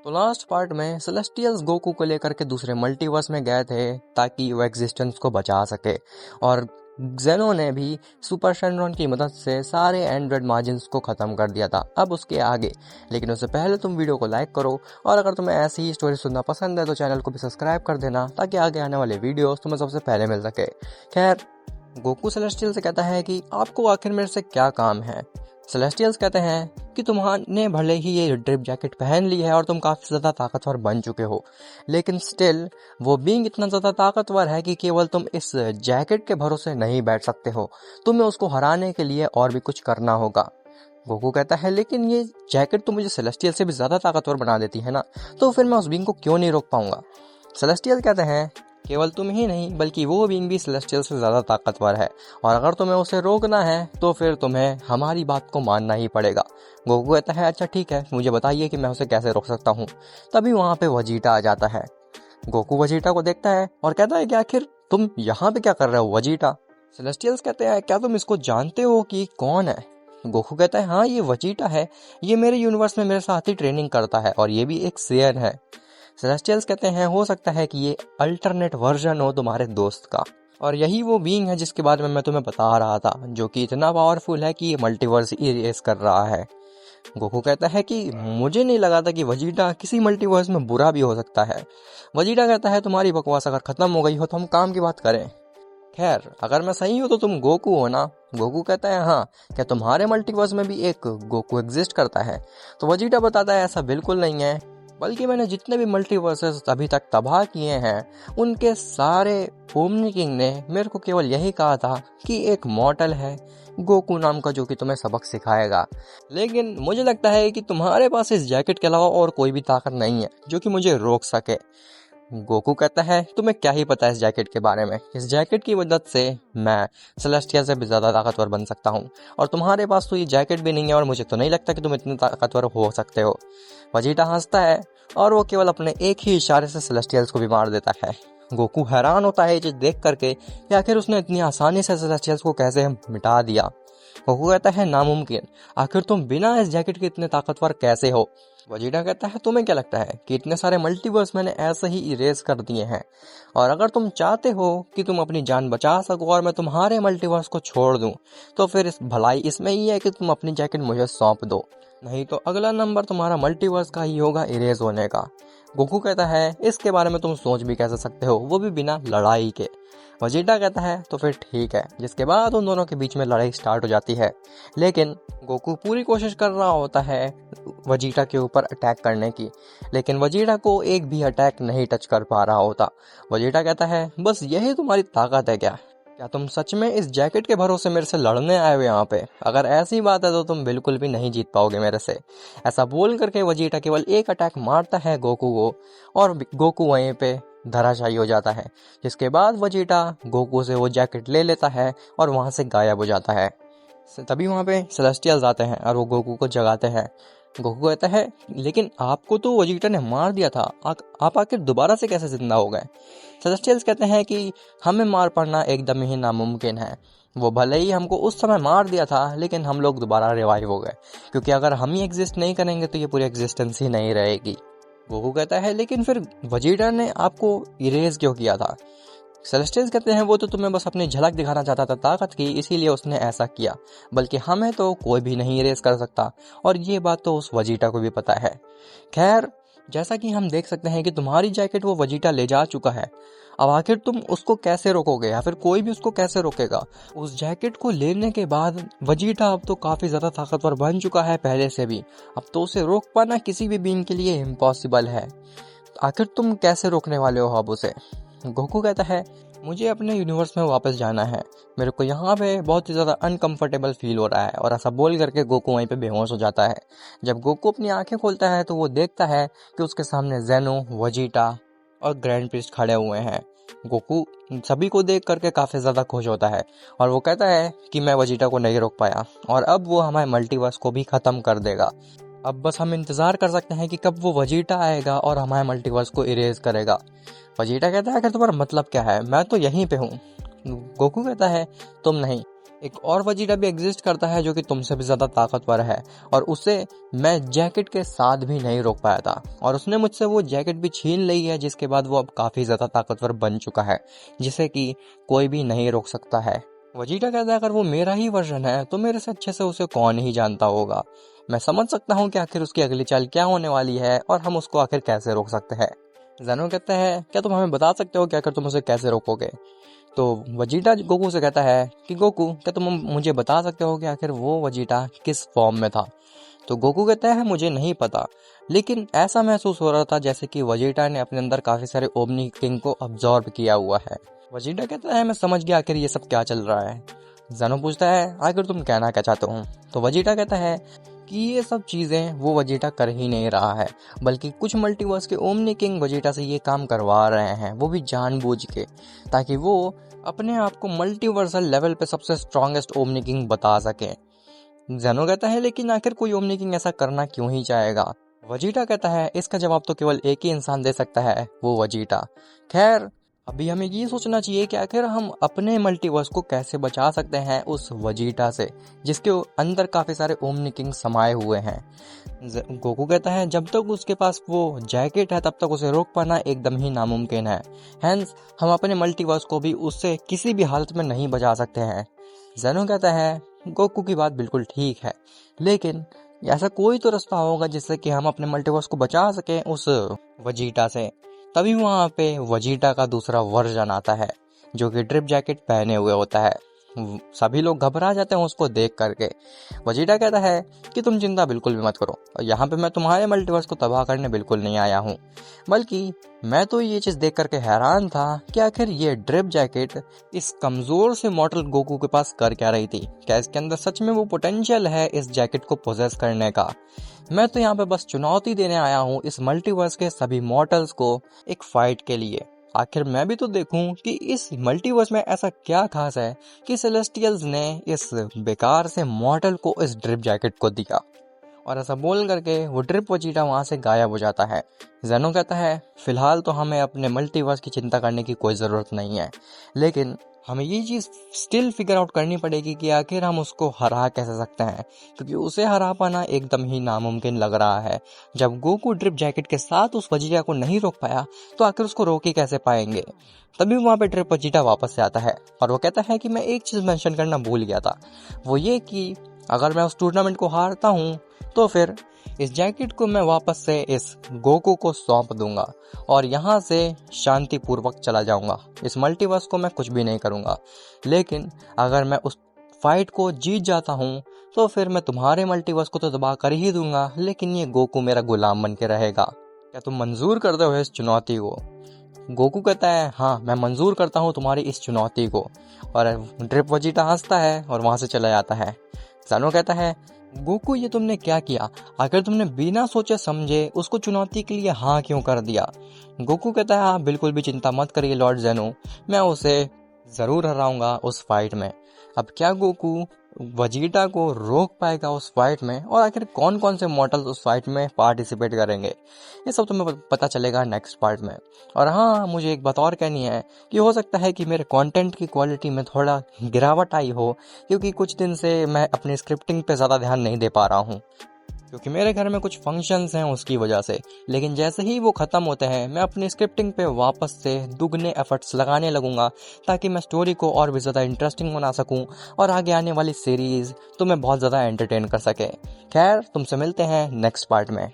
तो last part में celestials Goku को लेकर के दूसरे मल्टीवर्स में गए थे ताकि वो एग्जिस्टेंस को बचा सके, और जेनो ने भी सुपर शेनरॉन की मदद से सारे एंड्रॉइड मार्जिन्स को ख़त्म कर दिया था। अब उसके आगे, लेकिन उससे पहले तुम वीडियो को लाइक करो, और अगर तुम्हें ऐसी ही स्टोरी सुनना पसंद है तो चैनल को भी सब्सक्राइब कर देना ताकि आगे आने वाले वीडियोस तुम्हें सबसे पहले मिल सके। खैर, गोकू सेलेस्टियल से कहता है कि आपको आखिर मेरे से क्या काम है। सेलेस्टियल्स कहते हैं कि तुम्हारे भले ही ये ड्रिप जैकेट पहन ली है और तुम काफ़ी ज़्यादा ताकतवर बन चुके हो, लेकिन स्टिल वो बीइंग इतना ज़्यादा ताकतवर है कि केवल तुम इस जैकेट के भरोसे नहीं बैठ सकते हो, तुम्हें उसको हराने के लिए और भी कुछ करना होगा। गोकू कहता है लेकिन ये जैकेट तो मुझे सेलेस्टियल से भी ज़्यादा ताकतवर बना देती है ना, तो फिर मैं उस बीइंग को क्यों नहीं रोक पाऊंगा। सेलेस्टियल कहते हैं केवल तुम ही नहीं बल्कि वो बीइंग भी सेलेस्टियल से ज़्यादा ताकतवर है, और अगर तुम्हें उसे रोकना है तो फिर तुम्हें हमारी बात को मानना ही पड़ेगा। गोकू कहता है अच्छा ठीक है, मुझे बताइए कि मैं उसे कैसे रोक सकता हूँ। तभी वहाँ पे वजीटा आ जाता है। गोकू वजीटा को देखता है और कहता है कि आखिर तुम यहाँ पे क्या कर रहे हो वजीटा। सेलेस्टियल्स कहते हैं क्या तुम इसको जानते हो कि कौन है। गोकू कहता है हाँ, ये वजीटा है, ये मेरे यूनिवर्स में मेरे साथ ही ट्रेनिंग करता है और ये भी एक सेयर है। सेलेस्टियल्स कहते हैं हो सकता है कि ये अल्टरनेट वर्जन हो तुम्हारे दोस्त का, और यही वो बीइंग है जिसके बारे में मैं तुम्हें बता रहा था, जो कि इतना पावरफुल है कि ये मल्टीवर्स इरेज कर रहा है। गोकू कहता है कि मुझे नहीं लगा था कि वजीटा किसी मल्टीवर्स में बुरा भी हो सकता है। वजीटा कहता है तुम्हारी बकवास अगर खत्म हो गई हो तो हम काम की बात करें। खैर, अगर मैं सही हूँ तो तुम गोकू हो ना। गोकू कहता है हाँ, क्या तुम्हारे मल्टीवर्स में भी एक गोकू एग्जिस्ट करता है। तो वजीटा बताता है ऐसा बिल्कुल नहीं है, बल्कि मैंने जितने भी मल्टीवर्सेस अभी तक तबाह किए हैं उनके सारे ओमनी किंग ने मेरे को केवल यही कहा था कि एक मॉर्टल है गोकू नाम का जो कि तुम्हें सबक सिखाएगा, लेकिन मुझे लगता है कि तुम्हारे पास इस जैकेट के अलावा और कोई भी ताकत नहीं है जो कि मुझे रोक सके। गोकू कहता है तुम्हें क्या ही पता है इस जैकेट के बारे में, इस जैकेट की मदद से मैं सेलेस्टिया से भी ज़्यादा ताकतवर बन सकता हूँ, और तुम्हारे पास तो ये जैकेट भी नहीं है और मुझे तो नहीं लगता कि तुम इतने ताकतवर हो सकते हो। वजीटा हंसता है और वो केवल अपने एक ही इशारे से सेलेस्टियल्स को भी मार देता है। गोकू हैरान होता है ये देख करके कि आखिर उसने इतनी आसानी से सेलेस्टियल्स को कैसे मिटा दिया। गोकू कहता है नामुमकिन, आखिर तुम बिना इस जैकेट के इतने ताकतवर कैसे हो। वजीटा कहता है तुम्हें क्या लगता है कि इतने सारे मल्टीवर्स मैंने ऐसे ही इरेज कर दिए हैं, और अगर तुम चाहते हो कि तुम अपनी जान बचा सको और मैं तुम्हारे मल्टीवर्स को छोड़ दूं, तो फिर इस भलाई इसमें ही है कि तुम अपनी जैकेट मुझे सौंप दो, नहीं तो अगला नंबर तुम्हारा मल्टीवर्स का ही होगा इरेज होने का। गोकू कहता है इसके बारे में तुम सोच भी कैसे सकते हो, वो भी बिना लड़ाई के। वजीटा कहता है तो फिर ठीक है, जिसके बाद उन दोनों के बीच में लड़ाई स्टार्ट हो जाती है, लेकिन गोकू पूरी कोशिश कर रहा होता है वजीटा के ऊपर अटैक करने की, लेकिन वजीटा को एक भी अटैक नहीं टच कर पा रहा होता। वजीटा कहता है बस यही तुम्हारी ताकत है क्या? क्या तुम सच में इस जैकेट के भरोसे मेरे से लड़ने आए हो यहाँ पे? अगर ऐसी बात है तो तुम बिल्कुल भी नहीं जीत पाओगे मेरे से। ऐसा बोल करके वजीटा केवल एक अटैक मारता है गोकू को, और गोकू वहीं पे धराशायी हो जाता है, जिसके बाद वजीटा गोकू से वो जैकेट ले लेता है और वहां से गायब हो जाता है। तभी वहां पे सेलेस्टियल्स आते हैं और वो गोकू को जगाते हैं। गोकू कहता है लेकिन आपको तो वजीटा ने मार दिया था, आप आखिर दोबारा से कैसे जिंदा हो गए। सेलेस्टियल्स कहते हैं कि हमें मार पड़ना एकदम ही नामुमकिन है, वो भले ही हमको उस समय मार दिया था लेकिन हम लोग दोबारा रिवाइव हो गए, क्योंकि अगर हम ही एग्जिस्ट नहीं करेंगे तो ये पूरी एग्जिस्टेंस ही नहीं रहेगी। गोकू कहता है लेकिन फिर वजीटा ने आपको इरेज क्यों किया था। सेलेस्टियल्स कहते हैं वो तो तुम्हें बस अपनी झलक दिखाना चाहता था ताकत की, इसीलिए उसने ऐसा किया, बल्कि हमें तो कोई भी नहीं इरेज कर सकता, और ये बात तो उस वजीटा को भी पता है। खैर, जैसा कि हम देख सकते हैं कि तुम्हारी जैकेट वो वजीटा ले जा चुका है, अब आखिर तुम उसको कैसे रोकोगे, या फिर कोई भी उसको कैसे रोकेगा। उस जैकेट को लेने के बाद वजीटा अब तो काफी ज्यादा ताकतवर बन चुका है पहले से भी, अब तो उसे रोक पाना किसी भी बीइंग के लिए इम्पॉसिबल है। आखिर तुम कैसे रोकने वाले हो अब उसे। गोकू कहता है मुझे अपने यूनिवर्स में वापस जाना है, मेरे को यहाँ पे बहुत ही ज़्यादा अनकंफर्टेबल फील हो रहा है, और ऐसा बोल करके गोकू वहीं पे बेहोश हो जाता है। जब गोकू अपनी आंखें खोलता है तो वो देखता है कि उसके सामने जेनो, वजीटा और ग्रैंड प्रीस्ट खड़े हुए हैं। गोकू सभी को देख करके काफ़ी ज़्यादा खुश होता है, और वो कहता है कि मैं वजीटा को नहीं रोक पाया, और अब वो हमारे मल्टीवर्स को भी ख़त्म कर देगा। अब बस हम इंतज़ार कर सकते हैं कि कब वो वजीटा आएगा और हमारे मल्टीवर्स को इरेज करेगा। वजीटा कहता है कि तुम्हारा मतलब क्या है, मैं तो यहीं पे हूँ। गोकू कहता है तुम नहीं, एक और वजीटा भी एग्जिस्ट करता है जो कि तुमसे भी ज्यादा ताकतवर है, और उसे मैं जैकेट के साथ भी नहीं रोक पाया था, और उसने मुझसे वो जैकेट भी छीन ली है, जिसके बाद वो अब काफी ज्यादा ताकतवर बन चुका है, जिसे कि कोई भी नहीं रोक सकता है। वजीटा कहता है अगर वो मेरा ही वर्जन है तो मेरे से अच्छे से उसे कौन ही जानता होगा। मैं समझ सकता हूँ कि आखिर उसकी अगली चाल क्या होने वाली है और हम उसको आखिर कैसे रोक सकते हैं। ज़ेनो कहता है क्या तुम हमें बता सकते हो कि आखिर तुम उसे कैसे रोकोगे। तो वजीटा गोकू से कहता है कि गोकू क्या तुम मुझे बता सकते हो कि आखिर वो वजीटा किस फॉर्म में था। तो गोकू कहता है मुझे नहीं पता, लेकिन ऐसा महसूस हो रहा था जैसे कि वजीटा ने अपने अंदर काफी सारे ओमनी किंग को अब्जॉर्ब किया हुआ है। वजीटा कहता है मैं समझ गया आखिर ये सब क्या चल रहा है। ज़ेनो पूछता है आखिर तुम कहना क्या चाहते हो। तो वजीटा कहता है कि ये सब चीजें वो वजीटा कर ही नहीं रहा है, बल्कि कुछ मल्टीवर्स के ओमनी किंग वजीटा से ये काम करवा रहे हैं, वो भी जानबूझ के, ताकि वो अपने आप को मल्टीवर्सल लेवल पे सबसे स्ट्रॉन्गेस्ट ओमनी किंग बता सके। ज़ेनो कहता है लेकिन आखिर कोई ओमनी किंग ऐसा करना क्यों ही चाहेगा। वजीटा कहता है इसका जवाब तो केवल एक ही इंसान दे सकता है, वो वजीटा। खैर अभी हमें ये सोचना चाहिए कि आखिर हम अपने मल्टीवर्स को कैसे बचा सकते हैं उस वजीटा से, जिसके अंदर काफी सारे ओमनी किंग समाये हुए हैं। गोकू कहता है जब तक उसके पास वो जैकेट है तब तक उसे रोक पाना एकदम ही नामुमकिन है, हैंस हम अपने मल्टीवर्स को भी उससे किसी भी हालत में नहीं बचा सकते हैं। ज़ेनो कहता है गोकू की बात बिल्कुल ठीक है, लेकिन ऐसा कोई तो रास्ता होगा जिससे कि हम अपने मल्टीवर्स को बचा सकें उस वजीटा से। तभी वहां पे वजीटा का दूसरा वर्जन आता है जो कि ड्रिप जैकेट पहने हुए होता है। सभी लोग घबरा जाते हैं उसको देख करके। वजीटा कहता है कि तुम चिंता बिल्कुल भी मत करो, और यहाँ पे मैं तुम्हारे मल्टीवर्स को तबाह करने बिल्कुल नहीं आया हूँ, बल्कि मैं तो ये चीज देख करके हैरान था कि आखिर ये ड्रिप जैकेट इस कमजोर से मॉडल गोकू के पास कर क्या रही थी। क्या इसके अंदर सच में वो पोटेंशियल है इस जैकेट को पोजेस करने का। मैं तो यहाँ पे बस चुनौती देने आया हूँ इस मल्टीवर्स के सभी मॉडल्स को एक फाइट के लिए। आखिर मैं भी तो देखूं कि इस मल्टीवर्स में ऐसा क्या खास है कि सेलेस्टियल्स ने इस बेकार से मॉडल को इस ड्रिप जैकेट को दिया। और ऐसा बोल करके वो ड्रिप वजीटा वहां से गायब हो जाता है। ज़ेनो कहता है फिलहाल तो हमें अपने मल्टीवर्स की चिंता करने की कोई ज़रूरत नहीं है, लेकिन हमें ये चीज़ स्टिल फिगर आउट करनी पड़ेगी कि आखिर हम उसको हरा कैसे सकते हैं, क्योंकि उसे हरा पाना एकदम ही नामुमकिन लग रहा है। जब गोकू ड्रिप जैकेट के साथ उस वजीटा को नहीं रोक पाया तो आखिर उसको रोक ही कैसे पाएंगे। तभी वहाँ पे ड्रिप वजीटा वापस से आता है और वो कहता है कि मैं एक चीज़ मेंशन करना भूल गया था, वो ये कि अगर मैं उस टूर्नामेंट को हारता हूँ तो फिर इस जैकेट को मैं वापस से इस गोकू को सौंप दूंगा और यहाँ से शांतिपूर्वक चला जाऊंगा। इस मल्टीवर्स को मैं कुछ भी नहीं करूंगा, लेकिन अगर मैं उस फाइट को जीत जाता हूँ तो फिर मैं तुम्हारे मल्टीवर्स को तो तबाह कर ही दूंगा, लेकिन ये गोकू मेरा गुलाम बन के रहेगा। क्या तुम मंजूर करते हो इस चुनौती को। गोकू कहता है हाँ मैं मंजूर करता हूँ तुम्हारी इस चुनौती को, और ड्रिप वजीटा हंसता है और वहां से चला जाता है। ज़ेनो कहता है गोकू ये तुमने क्या किया, आखिर तुमने बिना सोचे समझे उसको चुनौती के लिए हाँ क्यों कर दिया। गोकू कहता है आप बिल्कुल भी चिंता मत करिए लॉर्ड ज़ेनो, मैं उसे जरूर हराऊंगा उस फाइट में। अब क्या गोकू वजीटा को रोक पाएगा उस फाइट में, और आखिर कौन कौन से मॉडल्स उस फाइट में पार्टिसिपेट करेंगे, ये सब तुम्हें पता चलेगा नेक्स्ट पार्ट में। और हाँ मुझे एक बात और कहनी है कि हो सकता है कि मेरे कंटेंट की क्वालिटी में थोड़ा गिरावट आई हो, क्योंकि कुछ दिन से मैं अपनी स्क्रिप्टिंग पे ज़्यादा ध्यान नहीं दे पा रहा हूँ, क्योंकि मेरे घर में कुछ फंक्शंस हैं उसकी वजह से। लेकिन जैसे ही वो ख़त्म होते हैं मैं अपनी स्क्रिप्टिंग पे वापस से दुगने एफर्ट्स लगाने लगूंगा, ताकि मैं स्टोरी को और भी ज़्यादा इंटरेस्टिंग बना सकूं और आगे आने वाली सीरीज़ तुम्हें बहुत ज़्यादा एंटरटेन कर सके। खैर तुमसे मिलते हैं नेक्स्ट पार्ट में।